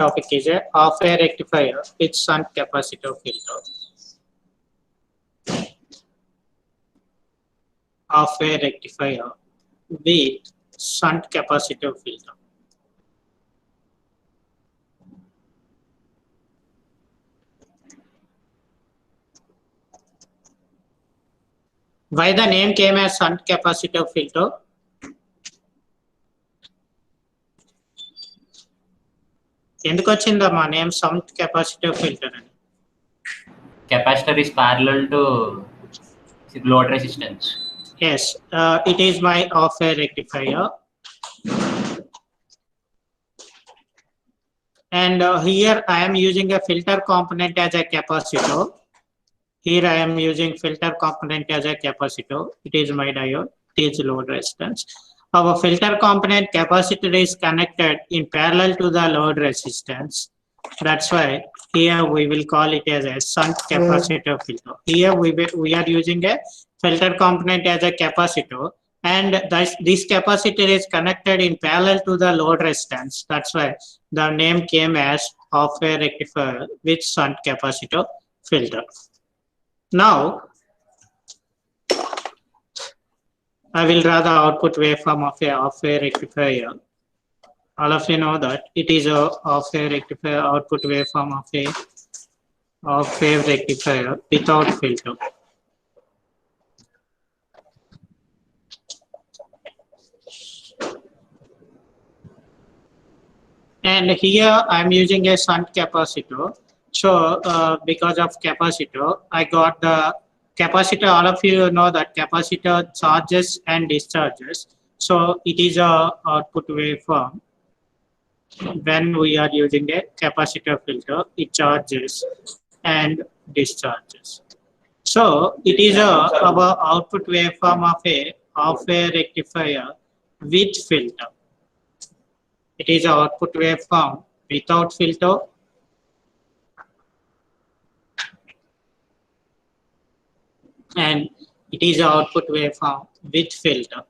topic is a half-wave rectifier with shunt capacitor filter. Half-wave rectifier with shunt capacitor filter. Why the name came as shunt capacitor filter? ఎందుకు వచ్చిందమ్మా name shunt capacitor filter అని? Capacitor is parallel to load resistance. Yes, it is my half-wave rectifier. And here I am using a filter component as a capacitor. Here I am using filter component as a capacitor. It is my diode. It is load resistance. Our filter component capacitor is connected in parallel to the load resistance. That's why here we will call it as a shunt capacitor filter. Here we are using a filter component as a capacitor, and this capacitor is connected in parallel to the load resistance. That's why the name came as half-wave rectifier with shunt capacitor filter. Now I will draw the output waveform of a half-wave rectifier. All of you know that it is a half-wave rectifier output waveform of a half-wave rectifier without filter. And here I am using a shunt capacitor. So because of capacitor, I got the capacitor. All of you know that capacitor charges and discharges. So it is a output waveform. When we are using a capacitor filter, it charges and discharges. So it is our output waveform of a half-wave rectifier with filter. It is our output waveform without filter. And it is our output waveform with filter.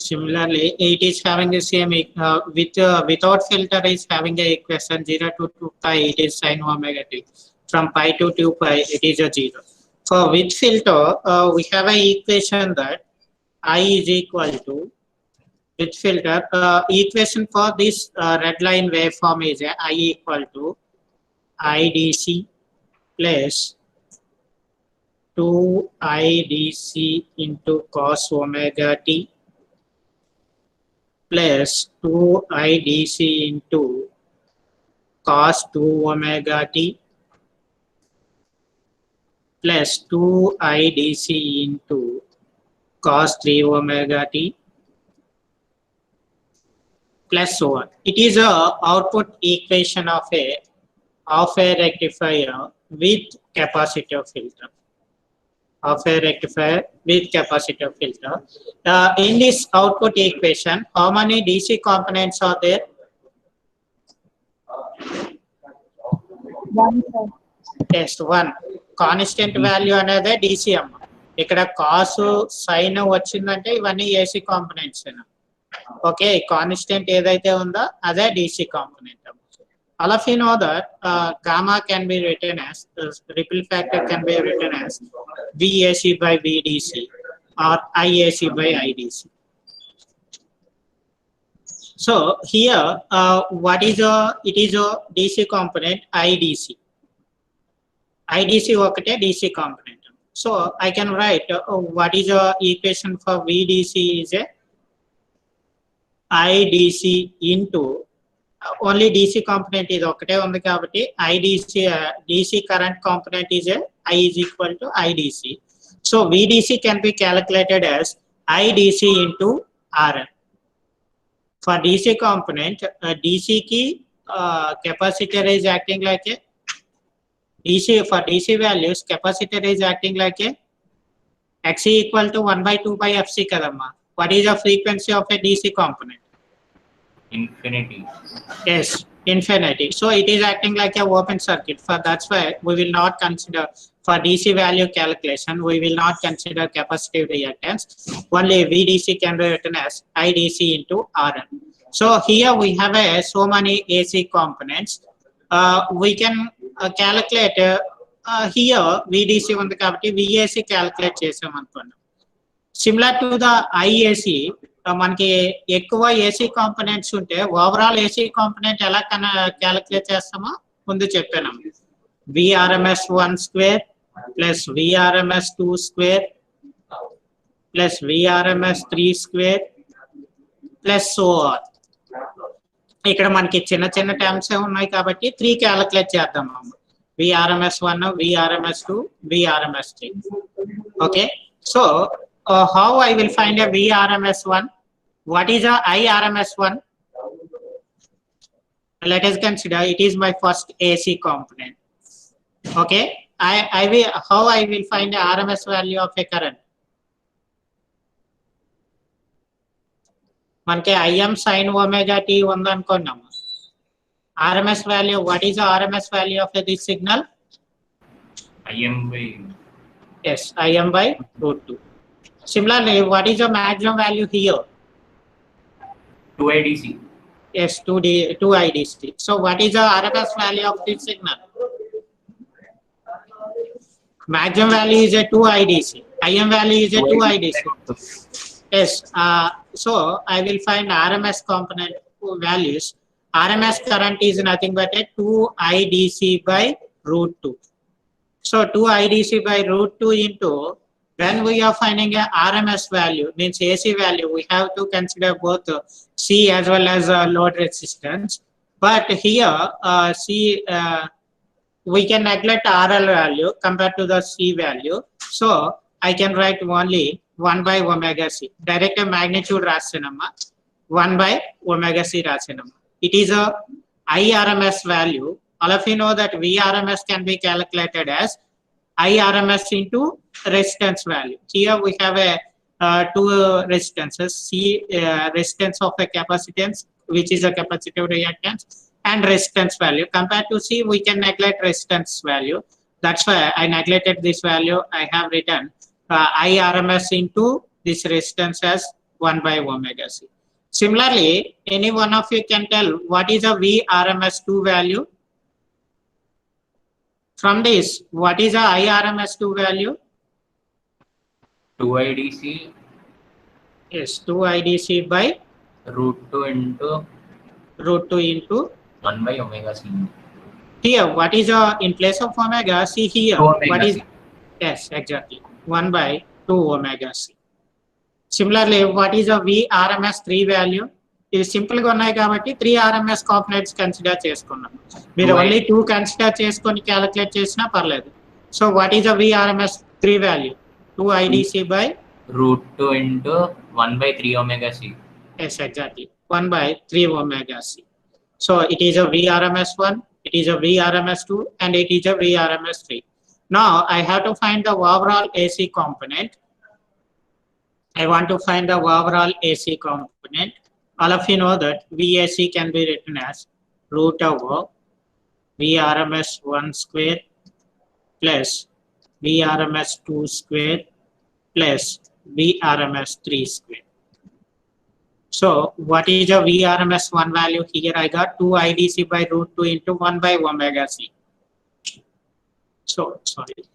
Similarly, it is having the same without filter is having a equation 0 to 2 pi. It is sin omega t. From pi to 2 pi, it is a 0. For with filter, we have an equation that I is equal to with filter. Equation for this red line waveform is I equal to IDC plus 2IDC into cos omega t plus 2IDC into cos 2 omega t plus 2IDC into cos 3 omega t plus so on. It is a output equation of a half-wave rectifier with capacitor filter. Half-wave rectifier with capacitor filter. In this output equation, how many DC components are there? One, sir. Test 1. Constant value అనేది DC అమ్మ. ఇక్కడ cos sin వచ్చిందంటే ఇవన్నీ AC components. Okay, constant ఏదైతే ఉందో అదే DC component. All of you know that gamma can be written as ripple factor can be written as VAC by VDC or IAC by IDC. So here what is it is a DC component IDC. IDC ఒకటే DC component. So I can write what is the equation for VDC is a IDC into only DC component is ఒకటే ఉంది కాబట్టి IDC DC current component is a I is equal to IDC. So VDC can be calculated as IDC into RL. For DC component, DC ki capacitor is acting like a DC. For DC values, capacitor is acting like a XC equal to 1 by 2 by FC kadamma. What is the frequency of a DC component? Infinity. Yes, infinity. So it is acting like a open circuit. For that's why we will not consider for DC value calculation. We will not consider capacitive reactance. Only VDC can be written as IDC into RL. So here we have so many AC components. We can calculate here VDC ఉంది కాబట్టి VAC calculate చేసాం అనుకోండి. Similar to the IAC, మనకి ఎక్కువ AC components ఉంటే overall AC component ఎలా calculate చేస్తామో ముందు చెప్పాను. VRMS1 square plus VRMS2 square plus VRMS3 square plus so on. ఇక్కడ మనకి చిన్న చిన్న టర్మ్స్ ఉన్నాయి కాబట్టి 3 క్యాలిక్యులేట్ చేద్దాం. VRMS1, VRMS2, VRMS3. Okay, so how I will find a VRMS1? What is a IRMS1? Let us consider it is my first AC component. Okay, how I will find the RMS value of a current? మనకి IM sin omega t ఉంది అనుకున్నాము. RMS value, what is the RMS value of this signal? IM by, yes, IM by root 2. Similarly, what is the maximum value here? 2 IDC. Yes, 2 IDC. So what is the RMS value of this signal? Maximum value is a 2 IDC. IM value is a 2 IDC. Yes, so I will find RMS component values. RMS current is nothing but a 2 IDC by root 2. So 2 IDC by root 2 into, when we are finding a RMS value, means AC value, we have to consider both C as well as load resistance. But here, we can neglect RL value compared to the C value. So I can write only 1 by omega C. Direct magnitude rasanama, 1 by omega C rasanama. It is a IRMS value. All of you know that VRMS can be calculated as IRMS into resistance value. Here we have a two resistances, C resistance of a capacitance, which is a capacitive reactance, and resistance value. Compared to C, we can neglect resistance value. That's why I neglected this value. I have written IRMS into this resistance as 1 by omega C. Similarly, any one of you can tell what is a VRMS2 value? From this, what is a IRMS2 value? 2 IDC. Yes, 2 IDC by root 2 into 1 by omega C. Here, what is in place of omega? See here. What is? Yes, exactly. 1 by 2 omega C. Similarly, what is a VRMS3 value? Is simple ga unnai kabatti 3 RMS components consider cheskunnam. Meer only 2 consider cheskoni calculate chesina parledu. So what is a VRMS3 value? 2 IDC by root 2 into 1 by 3 omega C. Yes, exactly. 1 by 3 omega C. So it is a VRMS1, it is a VRMS2, and it is a VRMS3. Now I have to find the overall AC component. I want to find the overall AC component. All of you know that VAC can be written as root over VRMS1 square plus VRMS2 square plus VRMS3 square. So what is the VRMS1 value? Here I got 2 IDC by root 2 into 1 by omega C. So sorry.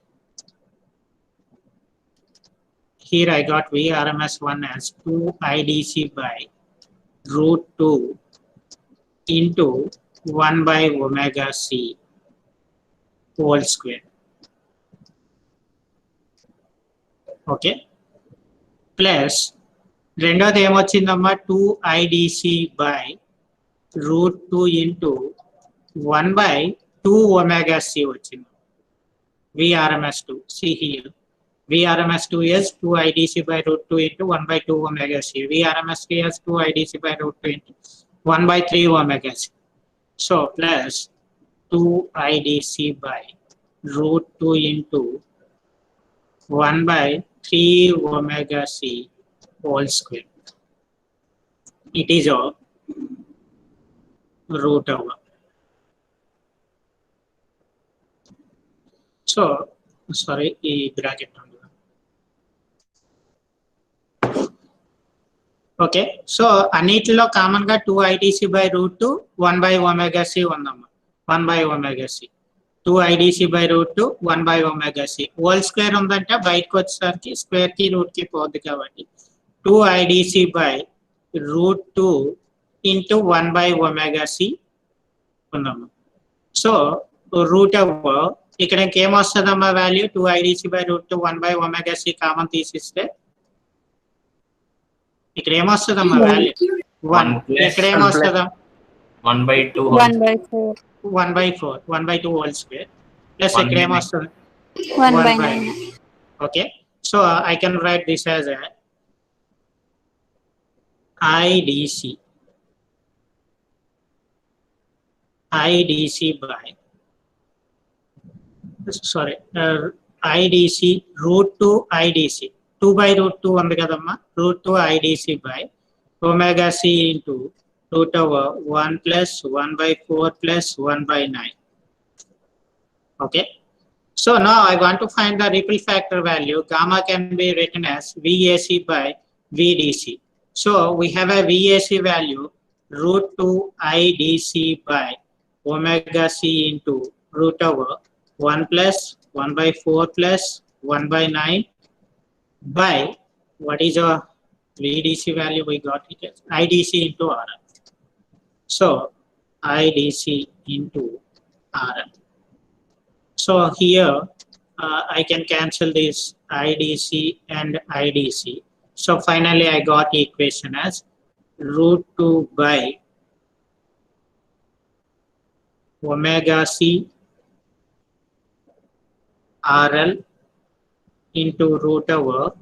Here I got VRMS1 as 2 IDC by root 2 into 1 by omega C whole square. Okay. Plus, రెండోది ఏమొచ్చిందమ్మా 2 IDC by root 2 into 1 by 2 omega C వచ్చింది. VRMS2. See here. VRMS2 is 2 IDC by root 2 into 1 by 2 omega C. VRMS3 is 2 IDC by root 2 into 1 by 3 omega C. So plus 2 IDC by root 2 into 1 by 3 omega C whole square. It is a root over. So sorry, bracket. Okay so అన్నిటిలో common గా 2 IDC by root 2 1 by omega C ఉందమ్మా 1 by omega C 2 IDC by root 2 1 by omega C whole square ఉందంటే బయటకు వచ్చేసరికి square కి route కి పోద్ది కాబట్టి 2 IDC by root 2 into 1 by omega C ఉందమ్మా సో రూట్ ఇక్కడ ఇంకేమొస్తుందమ్మా value 2 IDC by root 2 1 by omega c common తీసిస్తే ఇక్కడ ఏమొస్తుందమ్మా వాల్యూ 1 ఇక్కడ ఏమొస్తుందా 1/2 1/4 1/2 హోల్ స్క్వేర్ ప్లస్ ఇక్కడ ఏమొస్తుంది 1/9 okay so I can write this as a IDC by sorry IDC root 2 IDC 2 by root 2 ఉంది కదమ్మా root 2 IDC by omega c into root over 1 plus 1/4 plus 1/9 okay so now I want to find the ripple factor value gamma can be written as VAC by VDC so we have a VAC value root 2 IDC by omega c into root over 1 plus 1/4 plus 1/9 by what is our VDC value we got it as IDC into RL. So IDC into RL. So here I can cancel this IDC and IDC. So finally I got equation as root 2 by omega c RL into root over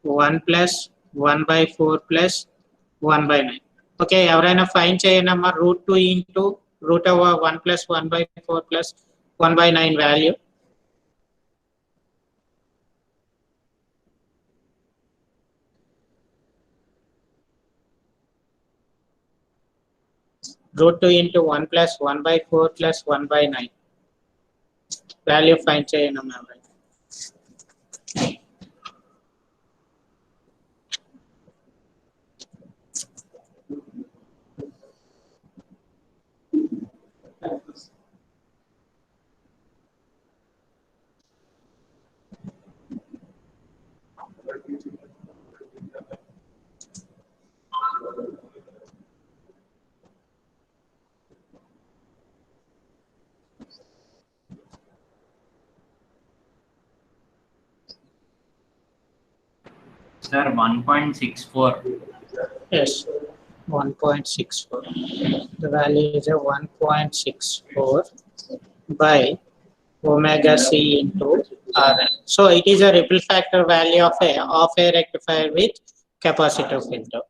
1 plus 1/4 plus 1/9 okay ఎవరైనా find చేయనమ్మా root 2 into root over 1 plus 1/4 plus 1/9 value root 2 into 1 plus 1/4 plus 1/9 value find చేయనమ్మా Sir, 1.64. Yes, 1.64. The value is a 1.64 by omega c into Rn. So it is a ripple factor value of a rectifier with capacitor filter.